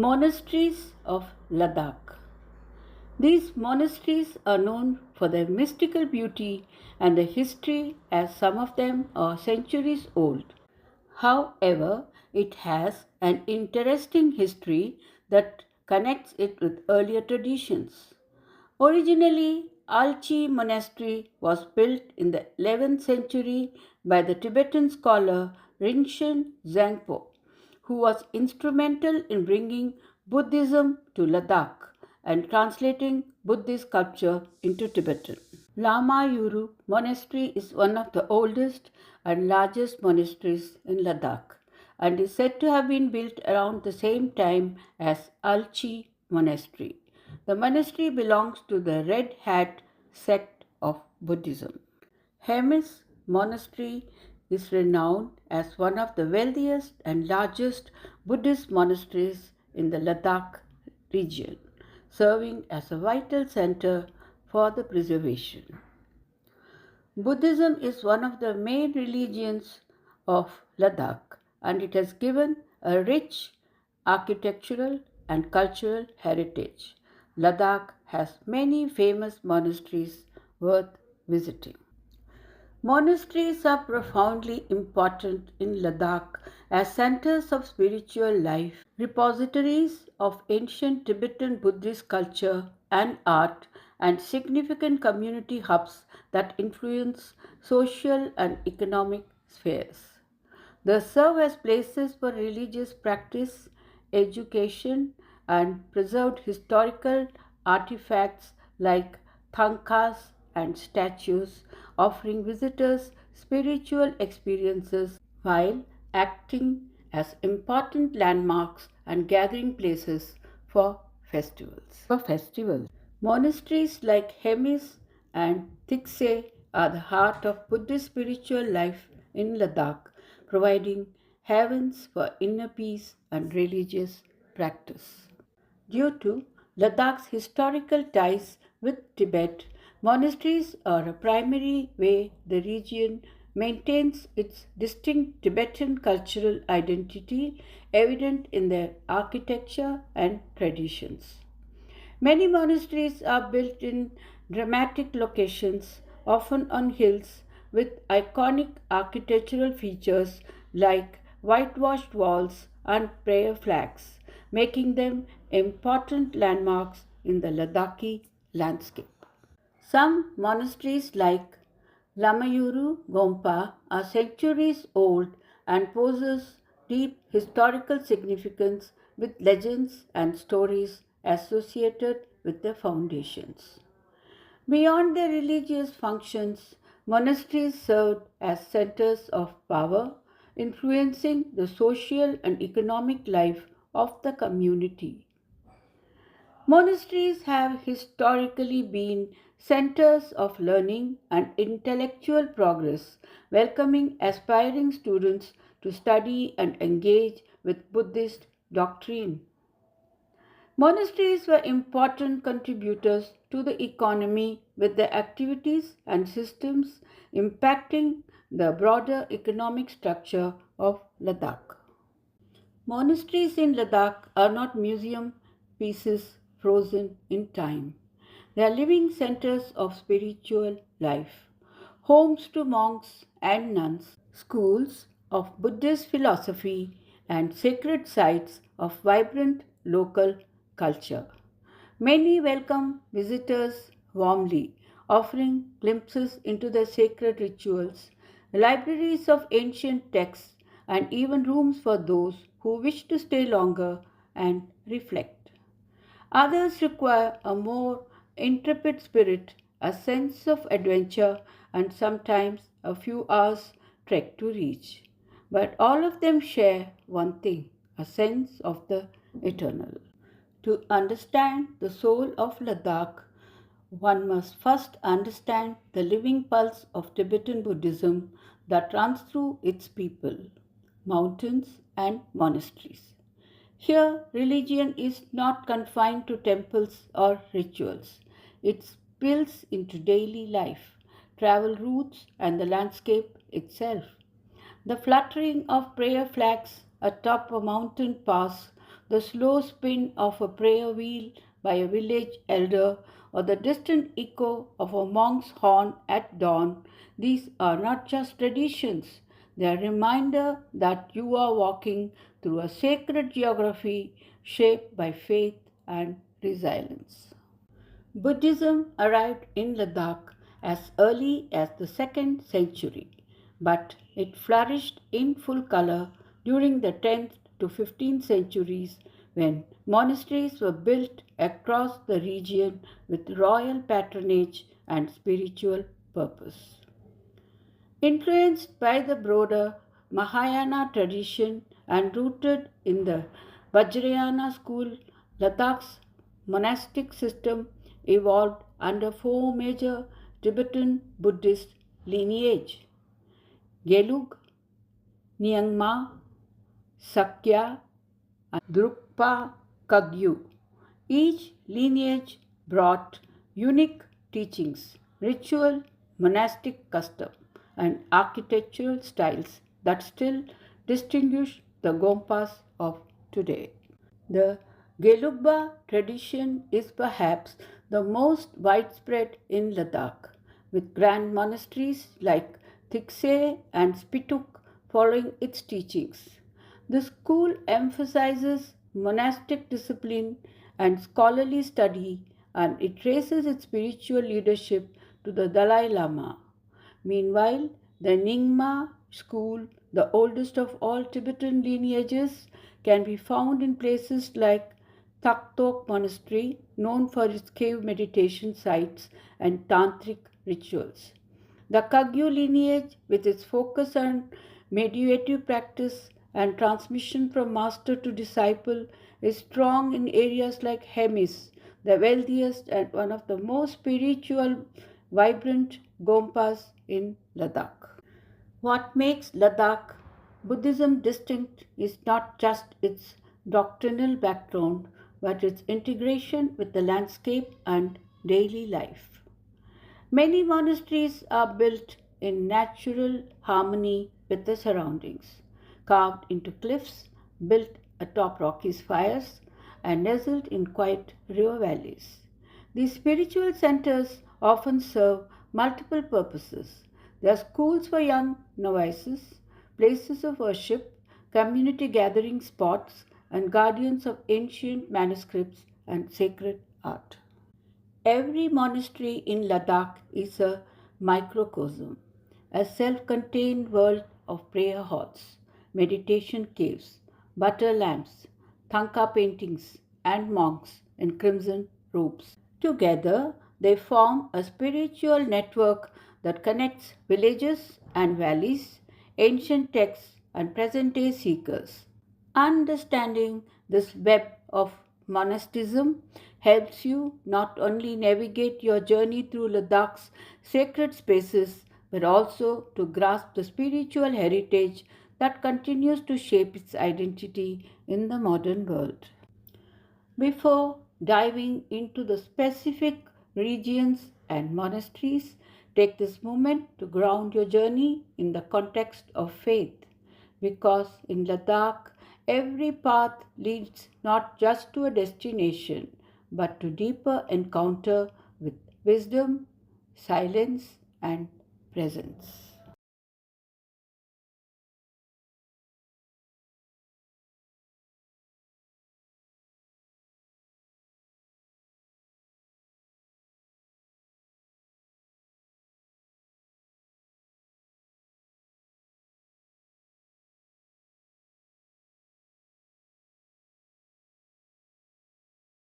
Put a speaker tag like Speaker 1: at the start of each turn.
Speaker 1: Monasteries of Ladakh. These monasteries are known for their mystical beauty and their history, as some of them are centuries old. However, it has an interesting history that connects it with earlier traditions. Originally, Alchi Monastery was built in the 11th century by the Tibetan scholar Rinchen Zangpo, who was instrumental in bringing Buddhism to Ladakh and translating Buddhist sculpture into Tibetan. Lama Yuru Monastery is one of the oldest and largest monasteries in Ladakh and is said to have been built around the same time as Alchi Monastery. The monastery belongs to the Red Hat sect of Buddhism. Hemis Monastery is renowned as one of the wealthiest and largest Buddhist monasteries in the Ladakh region, serving as a vital center for the preservation. Buddhism is one of the main religions of Ladakh, and it has given a rich architectural and cultural heritage. Ladakh has many famous monasteries worth visiting. Monasteries are profoundly important in Ladakh as centers of spiritual life, repositories of ancient Tibetan Buddhist culture and art, and significant community hubs that influence social and economic spheres. They serve as places for religious practice, education, and preserved historical artifacts like thankas and statues, offering visitors spiritual experiences while acting as important landmarks and gathering places for festivals. Monasteries like Hemis and Tikse are the heart of Buddhist spiritual life in Ladakh, providing havens for inner peace and religious practice. Due to Ladakh's historical ties with Tibet, monasteries are a primary way the region maintains its distinct Tibetan cultural identity, evident in their architecture and traditions. Many monasteries are built in dramatic locations, often on hills, with iconic architectural features like whitewashed walls and prayer flags, making them important landmarks in the Ladakhi landscape. Some monasteries like Lamayuru Gompa are centuries old and possess deep historical significance with legends and stories associated with their foundations. Beyond their religious functions, monasteries served as centers of power, influencing the social and economic life of the community. Monasteries have historically been centers of learning and intellectual progress, welcoming aspiring students to study and engage with Buddhist doctrine. Monasteries were important contributors to the economy with their activities and systems impacting the broader economic structure of Ladakh. Monasteries in Ladakh are not museum pieces frozen in time. They are living centers of spiritual life, homes to monks and nuns, schools of Buddhist philosophy, and sacred sites of vibrant local culture. Many welcome visitors warmly, offering glimpses into their sacred rituals, libraries of ancient texts, and even rooms for those who wish to stay longer and reflect. Others require a more intrepid spirit, a sense of adventure, and sometimes a few hours' trek to reach. But all of them share one thing, a sense of the eternal. To understand the soul of Ladakh, one must first understand the living pulse of Tibetan Buddhism that runs through its people, mountains, and monasteries. Here, religion is not confined to temples or rituals. It spills into daily life, travel routes, and the landscape itself. The fluttering of prayer flags atop a mountain pass the slow spin of a prayer wheel by a village elder, or the distant echo of a monk's horn at dawn, these are not just traditions, they are a reminder that you are walking through a sacred geography shaped by faith and resilience. Buddhism arrived in Ladakh as early as the 2nd century, but it flourished in full color during the 10th to 15th centuries when monasteries were built across the region with royal patronage and spiritual purpose. Influenced by the broader Mahayana tradition and rooted in the Vajrayana school, Ladakh's monastic system evolved under four major Tibetan Buddhist lineages: Gelug, Nyingma, Sakya, and Drukpa Kagyu. Each lineage brought unique teachings, ritual, monastic custom, and architectural styles that still distinguish the Gompas of today. The Gelugpa tradition is perhaps the most widespread in Ladakh, with grand monasteries like Thiksay and Spituk following its teachings. The school emphasizes monastic discipline and scholarly study, and it traces its spiritual leadership to the Dalai Lama. Meanwhile, the Nyingma school, the oldest of all Tibetan lineages, can be found in places like Taktok Monastery, known for its cave meditation sites and tantric rituals. The Kagyu lineage, with its focus on meditative practice and transmission from master to disciple, is strong in areas like Hemis, the wealthiest and one of the most spiritual, vibrant Gompas in Ladakh. What makes Ladakh Buddhism distinct is not just its doctrinal background, but its integration with the landscape and daily life. Many monasteries are built in natural harmony with the surroundings, carved into cliffs, built atop rocky spires, and nestled in quiet river valleys. These spiritual centers often serve multiple purposes. They are schools for young novices, places of worship, community gathering spots, and guardians of ancient manuscripts and sacred art. Every monastery in Ladakh is a microcosm, a self contained world of prayer halls, meditation caves, butter lamps, thangka paintings, and monks in crimson robes. Together, they form a spiritual network that connects villages and valleys, ancient texts, and present day seekers. Understanding this web of monasticism helps you not only navigate your journey through Ladakh's sacred spaces, but also to grasp the spiritual heritage that continues to shape its identity in the modern world. Before diving into the specific regions and monasteries, take this moment to ground your journey in the context of faith, because in Ladakh, every path leads not just to a destination but to deeper encounter with wisdom, silence, and presence.